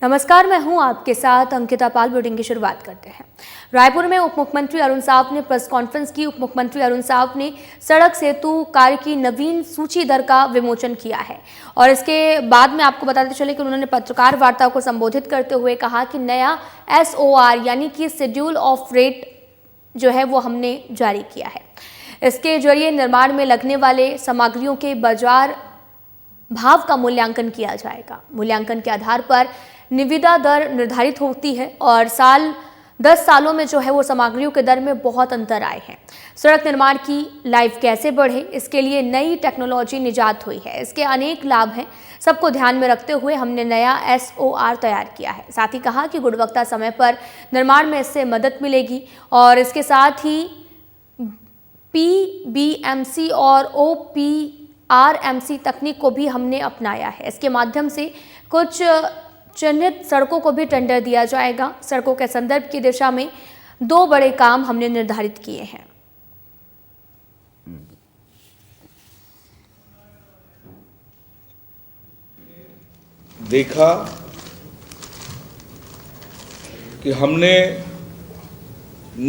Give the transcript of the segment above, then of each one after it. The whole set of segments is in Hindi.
नमस्कार, मैं हूं आपके साथ अंकिता पाल। बुलेटिन की शुरुआत करते हैं। रायपुर में उप मुख्यमंत्री अरुण साव ने प्रेस कॉन्फ्रेंस की। उप मुख्यमंत्री अरुण साव ने सड़क सेतु कार्य की नवीन सूची दर का विमोचन किया है और इसके बाद में आपको बताते चले कि उन्होंने पत्रकार वार्ता को संबोधित करते हुए कहा कि नया SOR यानी कि शेड्यूल ऑफ रेट जो है वो हमने जारी किया है। इसके जरिए निर्माण में लगने वाले सामग्रियों के बाजार भाव का मूल्यांकन किया जाएगा। मूल्यांकन के आधार पर निविदा दर निर्धारित होती है और 10 सालों में जो है वो सामग्रियों के दर में बहुत अंतर आए हैं। सड़क निर्माण की लाइफ कैसे बढ़े, इसके लिए नई टेक्नोलॉजी निजात हुई है। इसके अनेक लाभ हैं। सबको ध्यान में रखते हुए हमने नया SOR तैयार किया है। साथ ही कहा कि गुणवत्ता समय पर निर्माण में इससे मदद मिलेगी और इसके साथ ही PBMC और OPRMC तकनीक को भी हमने अपनाया है। इसके माध्यम से कुछ चिन्हित सड़कों को भी टेंडर दिया जाएगा। सड़कों के संदर्भ की दिशा में 2 बड़े काम हमने निर्धारित किए हैं। देखा कि हमने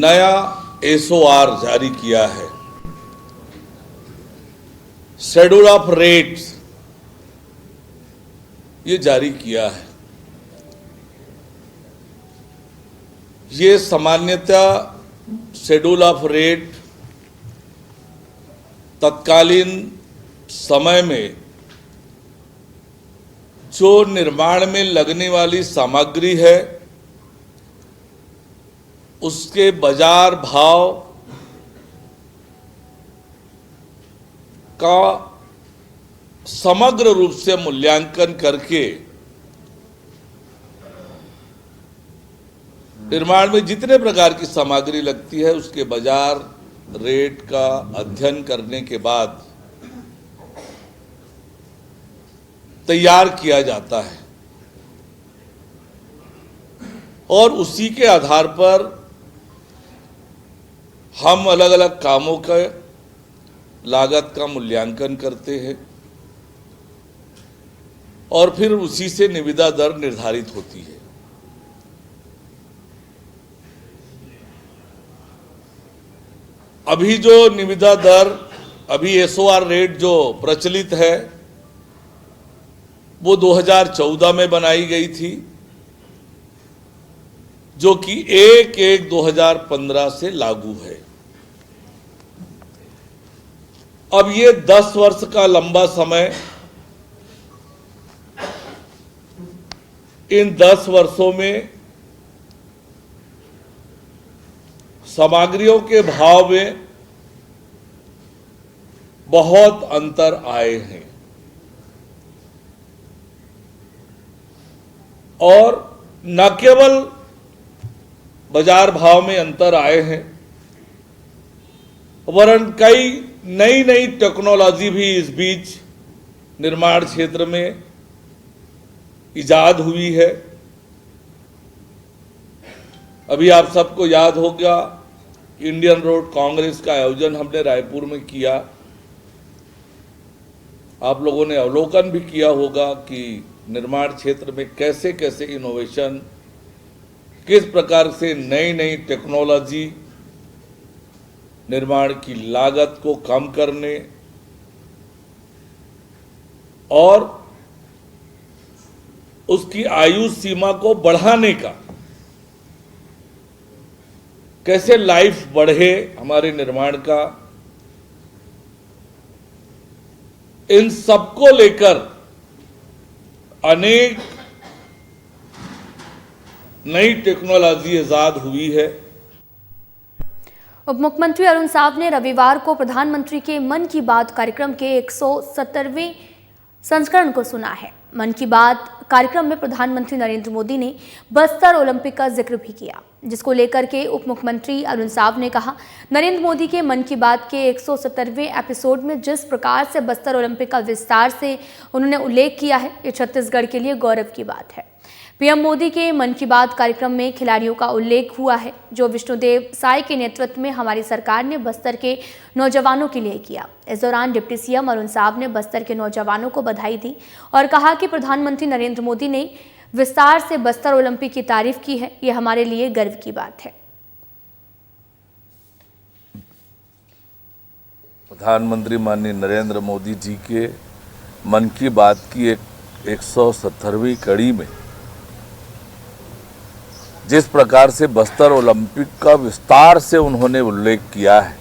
नया SOR जारी किया है, शेड्यूल ऑफ रेट्स ये जारी किया है। ये सामान्यतः शेड्यूल ऑफ रेट तत्कालीन समय में जो निर्माण में लगने वाली सामग्री है उसके बाजार भाव का समग्र रूप से मूल्यांकन करके निर्माण में जितने प्रकार की सामग्री लगती है उसके बाजार रेट का अध्ययन करने के बाद तैयार किया जाता है और उसी के आधार पर हम अलग अलग कामों का लागत का मूल्यांकन करते हैं और फिर उसी से निविदा दर निर्धारित होती है। अभी जो निविदा दर, अभी SOR रेट जो प्रचलित है वो 2014 में बनाई गई थी, जो कि 1/1/2015 से लागू है। अब ये 10 वर्ष का लंबा समय, इन 10 वर्षों में सामग्रियों के भाव में बहुत अंतर आए हैं और न केवल बाजार भाव में अंतर आए हैं वरन कई नई टेक्नोलॉजी भी इस बीच निर्माण क्षेत्र में इजाद हुई है। अभी आप सबको याद होगा, इंडियन रोड कांग्रेस का आयोजन हमने रायपुर में किया। आप लोगों ने अवलोकन भी किया होगा कि निर्माण क्षेत्र में कैसे कैसे इनोवेशन, किस प्रकार से नई टेक्नोलॉजी निर्माण की लागत को कम करने और उसकी आयु सीमा को बढ़ाने का, कैसे लाइफ बढ़े हमारे निर्माण का, इन सबको लेकर अनेक नई टेक्नोलॉजी इजाद हुई है। उप मुख्यमंत्री अरुण साव ने रविवार को प्रधानमंत्री के मन की बात कार्यक्रम के 170वें संस्करण को सुना है। मन की बात कार्यक्रम में प्रधानमंत्री नरेंद्र मोदी ने बस्तर ओलंपिक का जिक्र भी किया, जिसको लेकर के उप मुख्यमंत्री अरुण साव ने कहा, नरेंद्र मोदी के मन की बात के 170वें एपिसोड में जिस प्रकार से बस्तर ओलंपिक का विस्तार से उन्होंने उल्लेख किया है, ये छत्तीसगढ़ के लिए गौरव की बात है। पीएम मोदी के मन की बात कार्यक्रम में खिलाड़ियों का उल्लेख हुआ है जो विष्णुदेव साय के नेतृत्व में हमारी सरकार ने बस्तर के नौजवानों के लिए किया। इस दौरान डिप्टी सीएम अरुण साव ने बस्तर के नौजवानों को बधाई दी और कहा कि प्रधानमंत्री नरेंद्र मोदी ने विस्तार से बस्तर ओलंपिक की तारीफ की है। ये हमारे लिए गर्व की बात है। प्रधानमंत्री माननीय नरेंद्र मोदी जी के मन की बात की 170वीं कड़ी में जिस प्रकार से बस्तर ओलंपिक का विस्तार से उन्होंने उल्लेख किया है,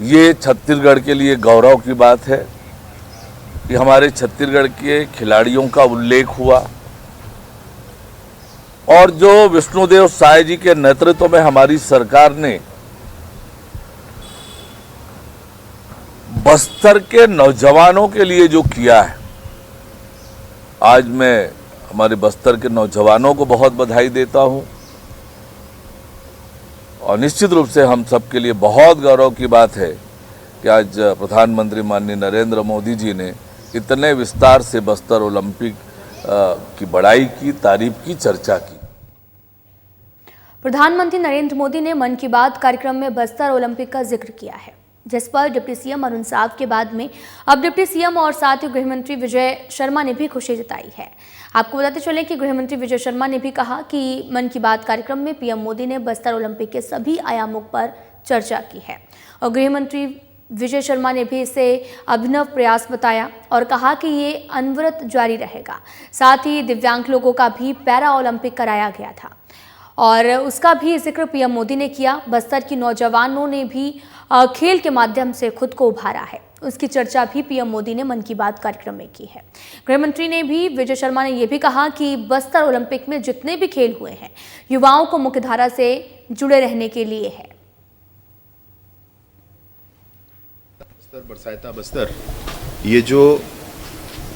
ये छत्तीसगढ़ के लिए गौरव की बात है कि हमारे छत्तीसगढ़ के खिलाड़ियों का उल्लेख हुआ और जो विष्णुदेव साय जी के नेतृत्व में हमारी सरकार ने बस्तर के नौजवानों के लिए जो किया है, आज मैं हमारे बस्तर के नौजवानों को बहुत बधाई देता हूं और निश्चित रूप से हम सबके लिए बहुत गौरव की बात है कि आज प्रधानमंत्री माननीय नरेंद्र मोदी जी ने इतने विस्तार से बस्तर ओलंपिक की बड़ाई की, तारीफ की, चर्चा की। प्रधानमंत्री नरेंद्र मोदी ने मन की बात कार्यक्रम में बस्तर ओलंपिक का जिक्र किया है, जिस पर डिप्टी सीएम अरुण साव के बाद में अब डिप्टी सीएम और साथ ही गृह मंत्री विजय शर्मा ने भी खुशी जताई है। आपको बताते चलें कि गृह मंत्री विजय शर्मा ने भी कहा कि मन की बात कार्यक्रम में पीएम मोदी ने बस्तर ओलंपिक के सभी आयामों पर चर्चा की है और गृह मंत्री विजय शर्मा ने भी इसे अभिनव प्रयास बताया और कहा कि ये अनवरत जारी रहेगा। साथ ही दिव्यांग लोगों का भी पैरा ओलंपिक कराया गया था और उसका भी जिक्र पीएम मोदी ने किया। बस्तर की नौजवानों ने भी खेल के माध्यम से खुद को उभारा है, उसकी चर्चा भी पीएम मोदी ने मन की बात कार्यक्रम में की है। गृह मंत्री ने भी, विजय शर्मा ने यह भी कहा कि बस्तर ओलंपिक में जितने भी खेल हुए हैं युवाओं को मुख्यधारा से जुड़े रहने के लिए है। बस्तर बरसाता बस्तर, ये जो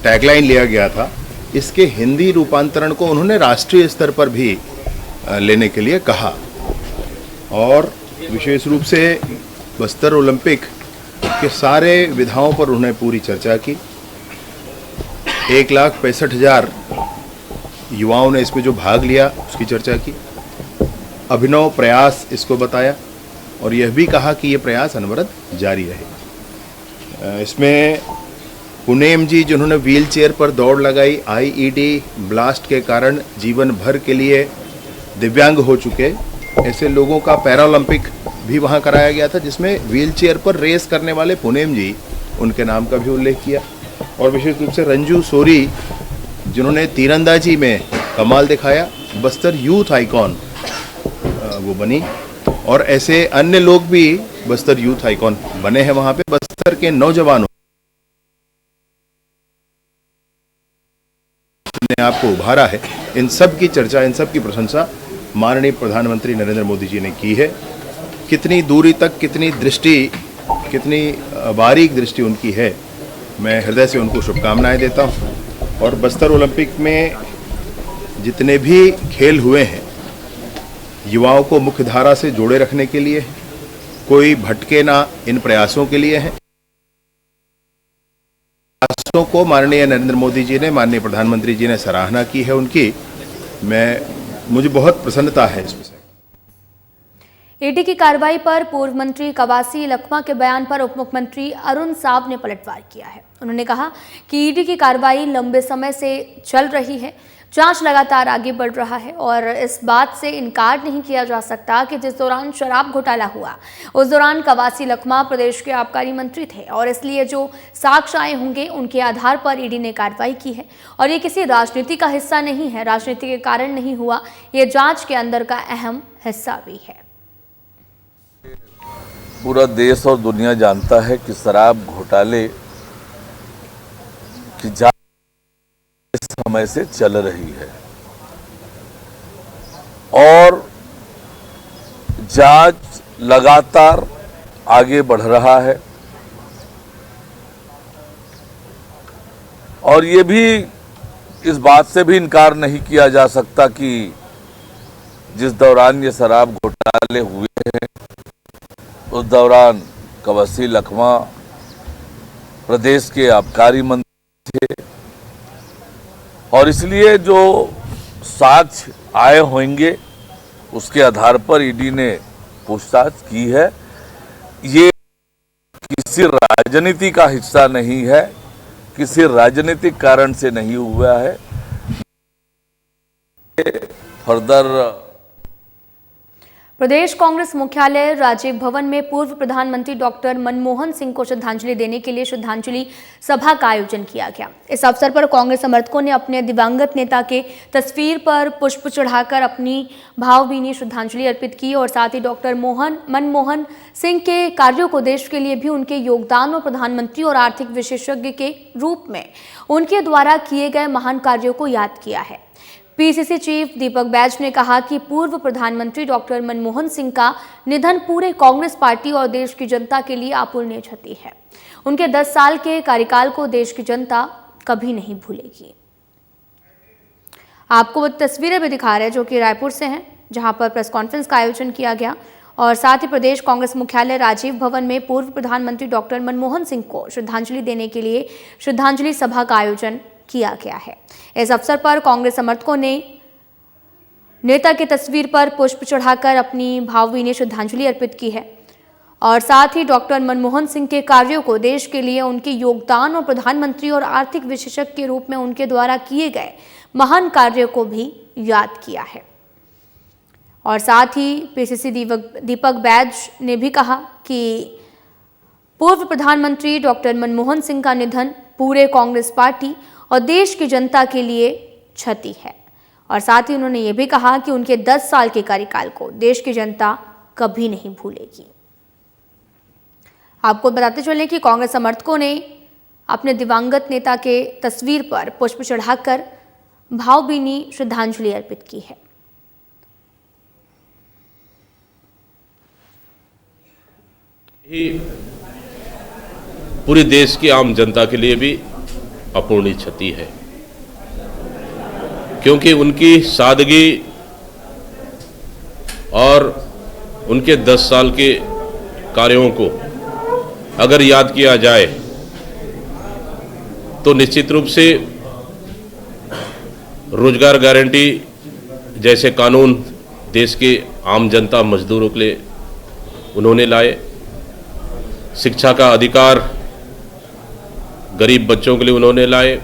टैगलाइन लिया गया था, इसके हिंदी रूपांतरण को उन्होंने राष्ट्रीय स्तर पर भी लेने के लिए कहा और विशेष रूप से बस्तर ओलंपिक के सारे विधाओं पर उन्होंने पूरी चर्चा की। 1,65,000 युवाओं ने इसमें जो भाग लिया उसकी चर्चा की, अभिनव प्रयास इसको बताया और यह भी कहा कि ये प्रयास अनवरत जारी रहे। इसमें पुनेम जी जिन्होंने व्हील चेयर पर दौड़ लगाई, आईईडी ब्लास्ट के कारण जीवन भर के लिए दिव्यांग हो चुके ऐसे लोगों का पैरा ओलंपिक भी वहाँ कराया गया था, जिसमें व्हील चेयर पर रेस करने वाले पुनेम जी, उनके नाम का भी उल्लेख किया और विशेष रूप से रंजू सोरी जिन्होंने तीरंदाजी में कमाल दिखाया, बस्तर यूथ आइकॉन वो बनी और ऐसे अन्य लोग भी बस्तर यूथ आइकॉन बने हैं। वहाँ पे बस्तर के नौजवानों ने आपको उभारा है। इन सब की चर्चा, इन सब की प्रशंसा माननीय प्रधानमंत्री नरेंद्र मोदी जी ने की है। कितनी दूरी तक, कितनी दृष्टि, कितनी बारीक दृष्टि उनकी है, मैं हृदय से उनको शुभकामनाएं देता हूं। और बस्तर ओलंपिक में जितने भी खेल हुए हैं युवाओं को मुख्य धारा से जोड़े रखने के लिए, कोई भटके ना, इन प्रयासों के लिए है। प्रयासों को माननीय नरेंद्र मोदी जी ने, माननीय प्रधानमंत्री जी ने सराहना की है उनकी। मुझे बहुत प्रसन्नता है इस विषय। ईडी की कार्रवाई पर पूर्व मंत्री कवासी लखमा के बयान पर उप मुख्यमंत्री अरुण साव ने पलटवार किया है। उन्होंने कहा कि ईडी की कार्रवाई लंबे समय से चल रही है, जांच लगातार आगे बढ़ रहा है और इस बात से इनकार नहीं किया जा सकता कि जिस दौरान शराब घोटाला हुआ उस दौरान कवासी लखमा प्रदेश के आबकारी मंत्री थे और इसलिए जो साक्ष्य आए होंगे उनके आधार पर ईडी ने कार्रवाई की है और ये किसी राजनीति का हिस्सा नहीं है, राजनीति के कारण नहीं हुआ, ये जांच के अंदर का अहम हिस्सा भी है। पूरा देश और दुनिया जानता है कि शराब घोटाले की जांच समय से चल रही है और जांच लगातार आगे बढ़ रहा है और ये भी इस बात से भी इनकार नहीं किया जा सकता कि जिस दौरान ये शराब घोटाले हुए हैं उस दौरान कवासी लखमा प्रदेश के आबकारी मंत्री थे और इसलिए जो साक्ष्य आए होंगे उसके आधार पर ईडी ने पूछताछ की है। ये किसी राजनीति का हिस्सा नहीं है किसी राजनीतिक कारण से नहीं हुआ है। फर्दर प्रदेश कांग्रेस मुख्यालय राजीव भवन में पूर्व प्रधानमंत्री डॉक्टर मनमोहन सिंह को श्रद्धांजलि देने के लिए श्रद्धांजलि सभा का आयोजन किया गया। इस अवसर पर कांग्रेस समर्थकों ने अपने दिवंगत नेता के तस्वीर पर पुष्प चढ़ाकर अपनी भावभीनी श्रद्धांजलि अर्पित की और साथ ही डॉक्टर मनमोहन सिंह के कार्यों को, देश के लिए भी उनके योगदान और प्रधानमंत्री और आर्थिक विशेषज्ञ के रूप में उनके द्वारा किए गए महान कार्यों को याद किया है। पीसीसी चीफ दीपक बैज ने कहा कि पूर्व प्रधानमंत्री डॉक्टर मनमोहन सिंह का निधन पूरे कांग्रेस पार्टी और देश की जनता के लिए अपूरणीय क्षति है। उनके 10 साल के कार्यकाल को देश की जनता कभी नहीं भूलेगी। आपको वो तस्वीरें भी दिखा रहे हैं जो कि रायपुर से हैं, जहां पर प्रेस कॉन्फ्रेंस का आयोजन किया गया और साथ ही प्रदेश कांग्रेस मुख्यालय राजीव भवन में पूर्व प्रधानमंत्री डॉक्टर मनमोहन सिंह को श्रद्धांजलि देने के लिए श्रद्धांजलि सभा का आयोजन किया गया है। इस अवसर पर कांग्रेस समर्थकों ने नेता की तस्वीर पर पुष्प चढ़ाकर अपनी भावभीनी श्रद्धांजलि अर्पित की है और साथ ही डॉक्टर मनमोहन सिंह के कार्यों को, देश के लिए उनके योगदान और प्रधानमंत्री और आर्थिक विशेषज्ञ के रूप में उनके द्वारा किए गए महान कार्यों को भी याद किया है। और साथ ही पीसीसी दीपक बैज ने भी कहा कि पूर्व प्रधानमंत्री डॉक्टर मनमोहन सिंह का निधन पूरे कांग्रेस पार्टी और देश की जनता के लिए क्षति है। और साथ ही उन्होंने ये भी कहा कि उनके 10 साल के कार्यकाल को देश की जनता कभी नहीं भूलेगी। आपको बताते चलें कि कांग्रेस समर्थकों ने अपने दिवंगत नेता के तस्वीर पर पुष्प चढ़ाकर भावभीनी श्रद्धांजलि अर्पित की है। पूरे देश की आम जनता के लिए भी अपूर्णीय क्षति है, क्योंकि उनकी सादगी और उनके 10 साल के कार्यों को अगर याद किया जाए तो निश्चित रूप से रोजगार गारंटी जैसे कानून देश के आम जनता मजदूरों के लिए उन्होंने लाए, शिक्षा का अधिकार गरीब बच्चों के लिए उन्होंने लाए,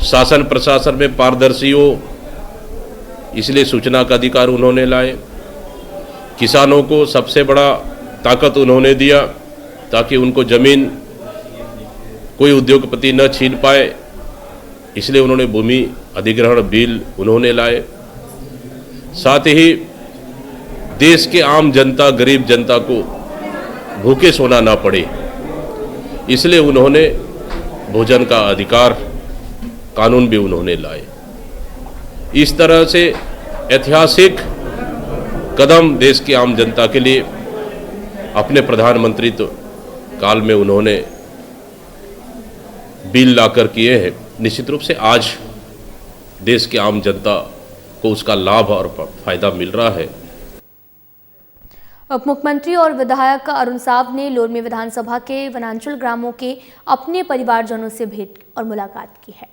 शासन प्रशासन में पारदर्शी हो इसलिए सूचना का अधिकार उन्होंने लाए, किसानों को सबसे बड़ा ताकत उन्होंने दिया ताकि उनको जमीन कोई उद्योगपति न छीन पाए, इसलिए उन्होंने भूमि अधिग्रहण बिल उन्होंने लाए। साथ ही देश के आम जनता, गरीब जनता को भूखे सोना ना पड़े, इसलिए उन्होंने भोजन का अधिकार कानून भी उन्होंने लाए। इस तरह से ऐतिहासिक कदम देश की आम जनता के लिए अपने प्रधानमंत्रित्व काल में उन्होंने बिल लाकर किए हैं। निश्चित रूप से आज देश की आम जनता को उसका लाभ और फायदा मिल रहा है। उप मुख्यमंत्री और विधायक अरुण साव ने लोरमी विधानसभा के वनांचल ग्रामों के अपने परिवारजनों से भेंट और मुलाकात की है।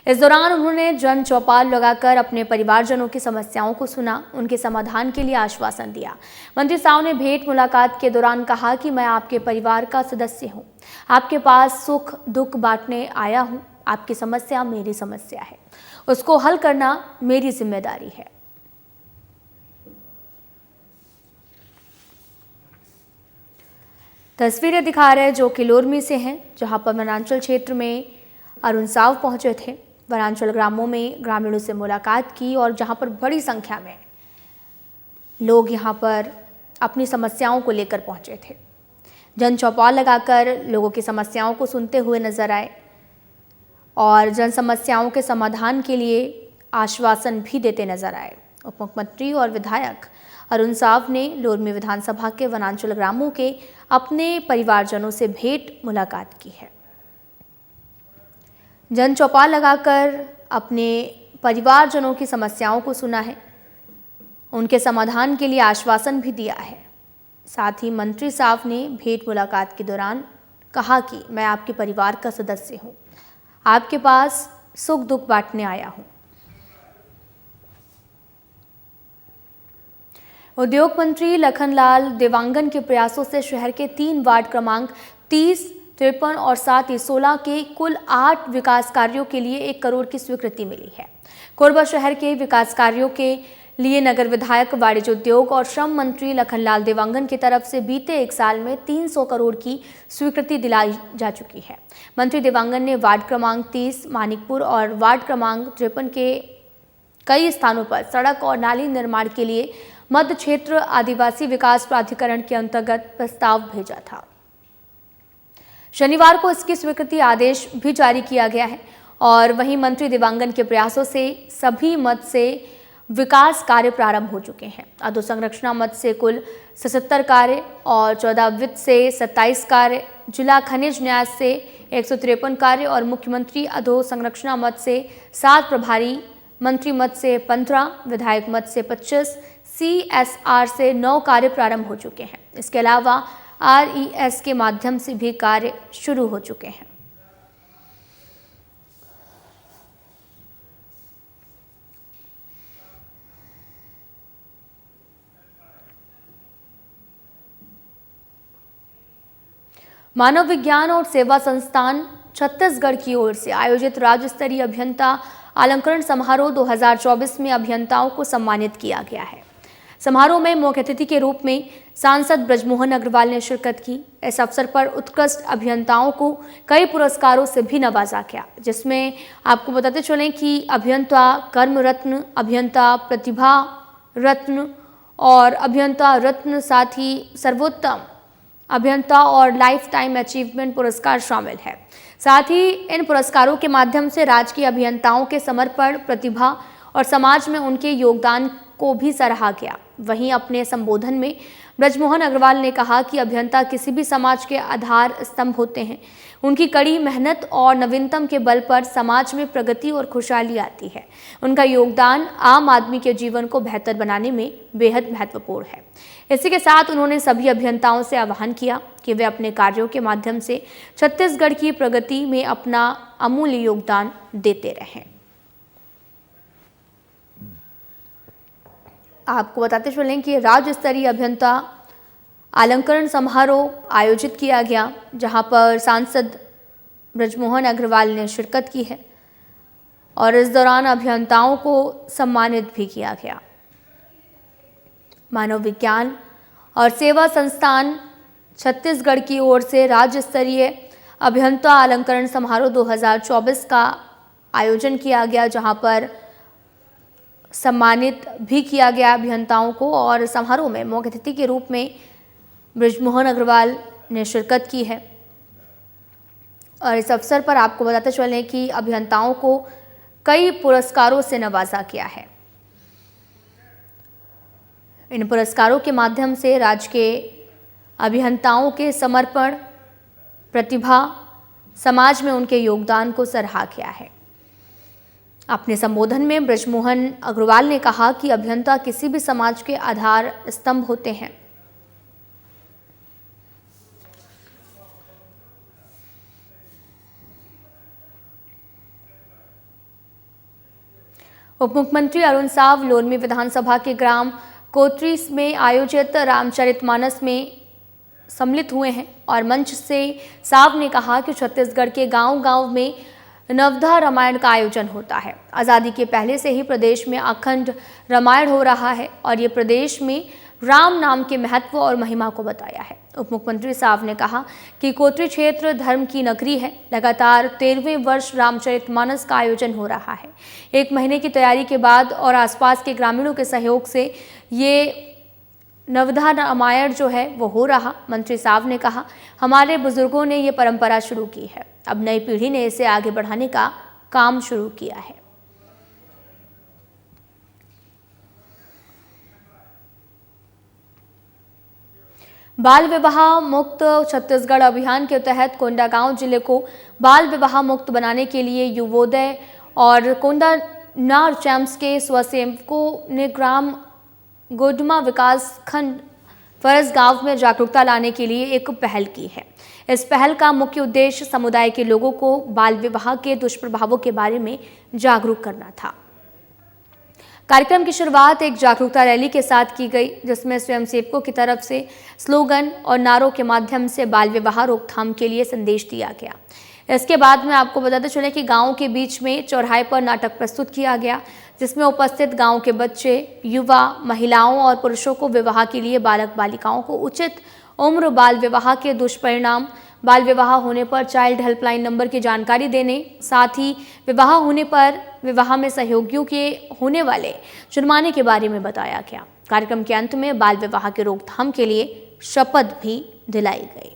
इस दौरान उन्होंने जन चौपाल लगाकर अपने परिवारजनों की समस्याओं को सुना, उनके समाधान के लिए आश्वासन दिया। मंत्री साव ने भेंट मुलाकात के दौरान कहा कि मैं आपके परिवार का सदस्य हूं, आपके पास सुख दुख बांटने आया हूं, आपकी समस्या मेरी समस्या है, उसको हल करना मेरी जिम्मेदारी है। तस्वीरें दिखा रहे हैं जो कि लोरमी से हैं, जहां पर वनांचल क्षेत्र में अरुण साव पहुंचे थे, वनांचल ग्रामों में ग्रामीणों से मुलाकात की और जहां पर बड़ी संख्या में लोग यहां पर अपनी समस्याओं को लेकर पहुंचे थे। जन चौपाल लगाकर लोगों की समस्याओं को सुनते हुए नजर आए और जन समस्याओं के समाधान के लिए आश्वासन भी देते नजर आए। उप मुख्यमंत्री और विधायक अरुण साव ने लोरमी विधानसभा के वनांचल ग्रामों के अपने परिवारजनों से भेंट मुलाकात की है। जन चौपाल लगाकर अपने परिवारजनों की समस्याओं को सुना है, उनके समाधान के लिए आश्वासन भी दिया है। साथ ही मंत्री साव ने भेंट मुलाकात के दौरान कहा कि मैं आपके परिवार का सदस्य हूं, आपके पास सुख दुख बांटने आया हूं। उद्योग मंत्री लखनलाल देवांगन के प्रयासों से शहर के 3 वार्ड क्रमांक 30, 53 और साथ ही 16 के कुल 8 विकास कार्यों के लिए 1 करोड़ की स्वीकृति मिली है। कोरबा शहर के विकास कार्यों के लिए नगर विधायक, वाणिज्य उद्योग और श्रम मंत्री लखनलाल देवांगन की तरफ से बीते 1 साल में 300 करोड़ की स्वीकृति दिलाई जा चुकी है। मंत्री देवांगन ने वार्ड क्रमांक 30 मानिकपुर और वार्ड क्रमांक 53 के कई स्थानों पर सड़क और नाली निर्माण के लिए मध्य क्षेत्र आदिवासी विकास प्राधिकरण के अंतर्गत प्रस्ताव भेजा था। शनिवार को इसकी स्वीकृति आदेश भी जारी किया गया है और वहीं मंत्री देवांगन के प्रयासों से सभी मद से विकास कार्य प्रारंभ हो चुके हैं। अधोसंरचना मद से कुल 77 कार्य और 14 वित्त से 27 कार्य, जिला खनिज न्यास से 153 कार्य और मुख्यमंत्री अधोसंरचना मद से 7 प्रभारी मंत्री मद से 15, विधायक मद से 25, CSR से 9 कार्य प्रारंभ हो चुके हैं। इसके अलावा RES के माध्यम से भी कार्य शुरू हो चुके हैं। मानव विज्ञान और सेवा संस्थान छत्तीसगढ़ की ओर से आयोजित राज्य स्तरीय अभियंता अलंकरण समारोह 2024 में अभियंताओं को सम्मानित किया गया है। समारोह में मुख्य अतिथि के रूप में सांसद ब्रजमोहन अग्रवाल ने शिरकत की। इस अवसर पर उत्कृष्ट अभियंताओं को कई पुरस्कारों से भी नवाजा गया, जिसमें आपको बताते चलें कि अभियंता कर्म रत्न, अभियंता प्रतिभा रत्न और अभियंता रत्न, साथ ही सर्वोत्तम अभियंता और लाइफ टाइम अचीवमेंट पुरस्कार शामिल है। साथ ही इन पुरस्कारों के माध्यम से राजकीय अभियंताओं के समर्पण, प्रतिभा और समाज में उनके योगदान को भी सराहा गया। वहीं अपने संबोधन में ब्रजमोहन अग्रवाल ने कहा कि अभियंता किसी भी समाज के आधार स्तंभ होते हैं। उनकी कड़ी मेहनत और नवीनतम के बल पर समाज में प्रगति और खुशहाली आती है। उनका योगदान आम आदमी के जीवन को बेहतर बनाने में बेहद महत्वपूर्ण है। इसी के साथ उन्होंने सभी अभियंताओं से आह्वान किया कि वे अपने कार्यों के माध्यम से छत्तीसगढ़ की प्रगति में अपना अमूल्य योगदान देते रहें। आपको बताते चलें कि राज्य स्तरीय अभियंता अलंकरण समारोह आयोजित किया गया, जहां पर सांसद ब्रजमोहन अग्रवाल ने शिरकत की है और इस दौरान अभियंताओं को सम्मानित भी किया गया। मानव विज्ञान और सेवा संस्थान छत्तीसगढ़ की ओर से राज्य स्तरीय अभियंता अलंकरण समारोह 2024 का आयोजन किया गया, जहां पर सम्मानित भी किया गया अभियंताओं को और समारोह में मुख्य अतिथि के रूप में ब्रजमोहन अग्रवाल ने शिरकत की है। और इस अवसर पर आपको बताते चलें कि अभियंताओं को कई पुरस्कारों से नवाजा गया है। इन पुरस्कारों के माध्यम से राज्य के अभियंताओं के समर्पण, प्रतिभा, समाज में उनके योगदान को सराहा गया है। अपने संबोधन में ब्रजमोहन अग्रवाल ने कहा कि अभियंता किसी भी समाज के आधार स्तंभ होते हैं। उप मुख्यमंत्री अरुण साव लोरमी विधानसभा के ग्राम कोतरी में आयोजित रामचरितमानस में सम्मिलित हुए हैं और मंच से साव ने कहा कि छत्तीसगढ़ के गांव-गांव में नवधा रामायण का आयोजन होता है। आज़ादी के पहले से ही प्रदेश में अखंड रामायण हो रहा है और ये प्रदेश में राम नाम के महत्व और महिमा को बताया है। उप मुख्यमंत्री साव ने कहा कि कोतरी क्षेत्र धर्म की नगरी है। लगातार 13वें वर्ष रामचरितमानस का आयोजन हो रहा है। 1 महीने की तैयारी के बाद और आसपास के ग्रामीणों के सहयोग से ये नवधा रामायण जो है वो हो रहा। मंत्री साव ने कहा, हमारे बुजुर्गों ने ये परंपरा शुरू की है, अब नई पीढ़ी ने इसे आगे बढ़ाने का काम शुरू किया है। बाल विवाह मुक्त छत्तीसगढ़ अभियान के तहत कोंडागांव जिले को बाल विवाह मुक्त बनाने के लिए युवोदय और कोंडानार चैम्प्स के स्वयंसेवकों ने ग्राम गोडमा विकास खंड फरस गांव में जागरूकता लाने के लिए एक पहल की है। इस पहल का मुख्य उद्देश्य समुदाय के लोगों को बाल विवाह के दुष्प्रभावों के बारे में जागरूक करना था। कार्यक्रम की शुरुआत एक जागरूकता रैली के साथ की गई, जिसमें स्वयंसेवकों की तरफ से स्लोगन और नारों के माध्यम से बाल विवाह रोकथाम के लिए संदेश दिया गया। इसके बाद में आपको बताते चले कि गांव के बीच में चौराहे पर नाटक प्रस्तुत किया गया, जिसमें उपस्थित गांव के बच्चे, युवा, महिलाओं और पुरुषों को विवाह के लिए बालक बालिकाओं को उचित उम्र, बाल विवाह के दुष्परिणाम, बाल विवाह होने पर चाइल्ड हेल्पलाइन नंबर की जानकारी देने, साथ ही विवाह होने पर विवाह में सहयोगियों के होने वाले जुर्माने के बारे में बताया गया। कार्यक्रम के अंत में बाल विवाह के रोकथाम के लिए शपथ भी दिलाई गई।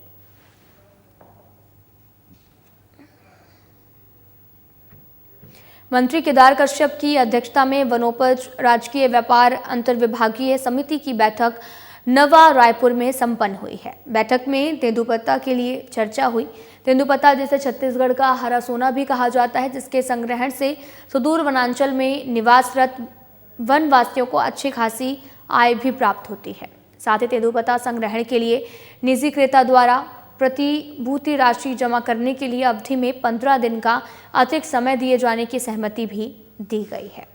मंत्री केदार कश्यप की अध्यक्षता में वनोपज राजकीय व्यापार अंतर्विभागीय समिति की बैठक नवा रायपुर में संपन्न हुई है। बैठक में तेंदुपत्ता के लिए चर्चा हुई। तेंदुपत्ता जिसे छत्तीसगढ़ का हरा सोना भी कहा जाता है, जिसके संग्रहण से सुदूर वनांचल में निवासरत वनवासियों को अच्छी खासी आय भी प्राप्त होती है। साथ ही तेंदुपत्ता संग्रहण के लिए निजी क्रेता द्वारा प्रतिभूति राशि जमा करने के लिए अवधि में 15 दिन का अतिरिक्त समय दिए जाने की सहमति भी दी गई है।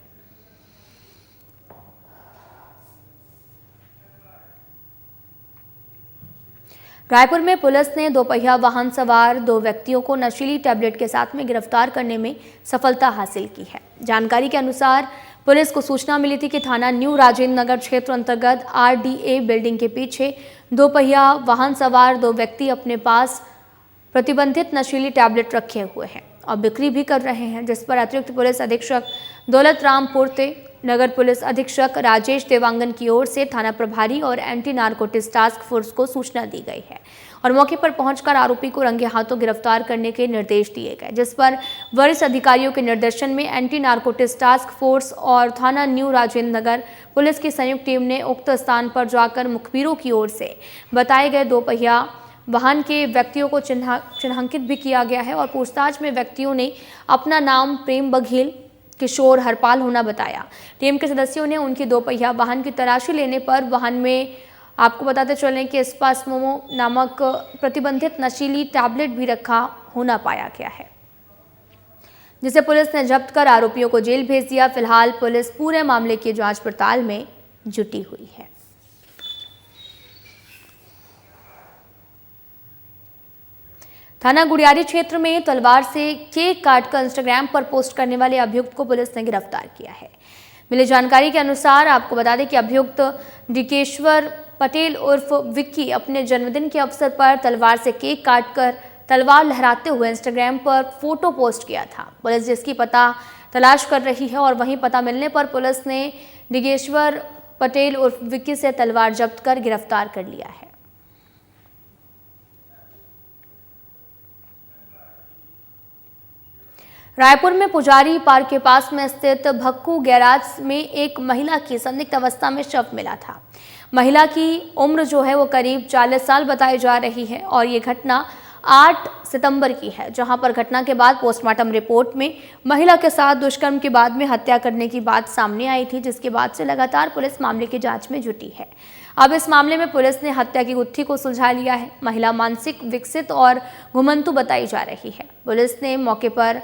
रायपुर में पुलिस ने दोपहिया वाहन सवार 2 व्यक्तियों को नशीली टैबलेट के साथ में गिरफ्तार करने में सफलता हासिल की है। जानकारी के अनुसार पुलिस को सूचना मिली थी कि थाना न्यू राजेंद्र नगर क्षेत्र अंतर्गत RDA बिल्डिंग के पीछे दोपहिया वाहन सवार 2 व्यक्ति अपने पास प्रतिबंधित नशीली टैबलेट रखे हुए हैं और बिक्री भी कर रहे हैं, जिस पर अतिरिक्त पुलिस अधीक्षक दौलत राम पुरते, नगर पुलिस अधीक्षक राजेश देवांगन की ओर से थाना प्रभारी और एंटी नारकोटिक्स टास्क फोर्स को सूचना दी गई है और मौके पर पहुंचकर आरोपी को रंगे हाथों गिरफ्तार करने के निर्देश दिए गए, जिस पर वरिष्ठ अधिकारियों के निर्देशन में एंटी नारकोटिक्स टास्क फोर्स और थाना न्यू राजेंद्र नगर पुलिस की संयुक्त टीम ने उक्त स्थान पर जाकर मुखबिरों की ओर से बताए गए दोपहिया वाहन के व्यक्तियों को चिन्हांकित भी किया गया है और पूछताछ में व्यक्तियों ने अपना नाम प्रेम बघेल, किशोर हरपाल होना बताया। टीम के सदस्यों ने उनकी दोपहिया वाहन की तलाशी लेने पर वाहन में आपको बताते चलें कि स्पासमोमो नामक प्रतिबंधित नशीली टैबलेट भी रखा होना पाया गया है, जिसे पुलिस ने जब्त कर आरोपियों को जेल भेज दिया। फिलहाल पुलिस पूरे मामले की जांच पड़ताल में जुटी हुई है। थाना गुड़ियारी क्षेत्र में तलवार से केक काटकर इंस्टाग्राम पर पोस्ट करने वाले अभियुक्त को पुलिस ने गिरफ्तार किया है। मिली जानकारी के अनुसार आपको बता दें कि अभियुक्त डिकेश्वर पटेल उर्फ विक्की अपने जन्मदिन के अवसर पर तलवार से केक काटकर तलवार लहराते हुए इंस्टाग्राम पर फोटो पोस्ट किया था। पुलिस जिसकी पता तलाश कर रही है और वहीं पता मिलने पर पुलिस ने डिकेश्वर पटेल उर्फ विक्की से तलवार जब्त कर गिरफ्तार कर लिया है। रायपुर में पुजारी पार्क के पास में स्थित भक्कू गैराज में एक महिला की संदिग्ध अवस्था में शव मिला था। महिला की उम्र जो है वो करीब 40 साल बताई जा रही है और ये घटना 8 सितंबर की है, जहां पर घटना के बाद पोस्टमार्टम रिपोर्ट में महिला के साथ दुष्कर्म के बाद में हत्या करने की बात सामने आई थी, जिसके बाद से लगातार पुलिस मामले की जांच में जुटी है। अब इस मामले में पुलिस ने हत्या की गुत्थी को सुलझा लिया है। महिला मानसिक विकसित और घुमंतु बताई जा रही है। पुलिस ने मौके पर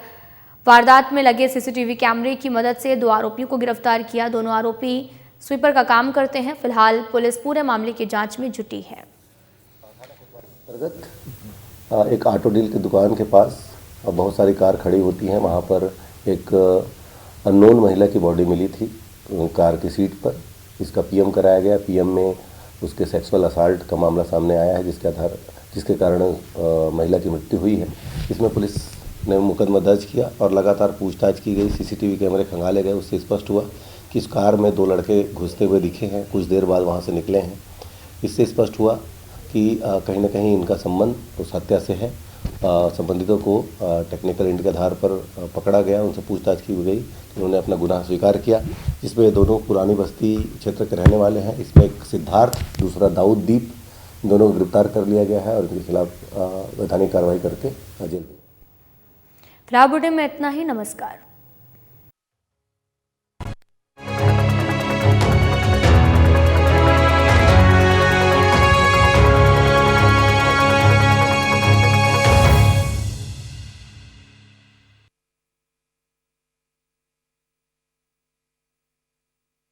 वारदात में लगे CCTV कैमरे की मदद से 2 आरोपियों को गिरफ्तार किया। दोनों आरोपी स्वीपर का काम करते हैं। फिलहाल पुलिस पूरे मामले की जांच में जुटी है। अंतर्गत एक ऑटो डील की दुकान के पास बहुत सारी कार खड़ी होती हैं, वहाँ पर एक अननोन महिला की बॉडी मिली थी कार की सीट पर। इसका PM कराया गया। PM में उसके सेक्सुअल असाल्ट का मामला सामने आया है, जिसके कारण महिला की मृत्यु हुई है। इसमें पुलिस ने मुकदमा दर्ज किया और लगातार पूछताछ की गई। CCTV कैमरे खंगाले गए। उससे स्पष्ट हुआ कि इस कार में 2 लड़के घुसते हुए दिखे हैं, कुछ देर बाद वहां से निकले हैं। इससे स्पष्ट हुआ कि कहीं ना कहीं इनका संबंध उस हत्या से है। संबंधितों को टेक्निकल इंट के आधार पर पकड़ा गया, उनसे पूछताछ की गई तो उन्होंने अपना गुनाह स्वीकार किया। जिसमें दोनों पुरानी बस्ती क्षेत्र के रहने वाले हैं। इसमें एक सिद्धार्थ, दूसरा दाऊद दीप, दोनों को गिरफ्तार कर लिया गया है और इनके खिलाफ वैधानिक कार्रवाई करके जेल। फिलहाल बुलेटिन में इतना ही। नमस्कार।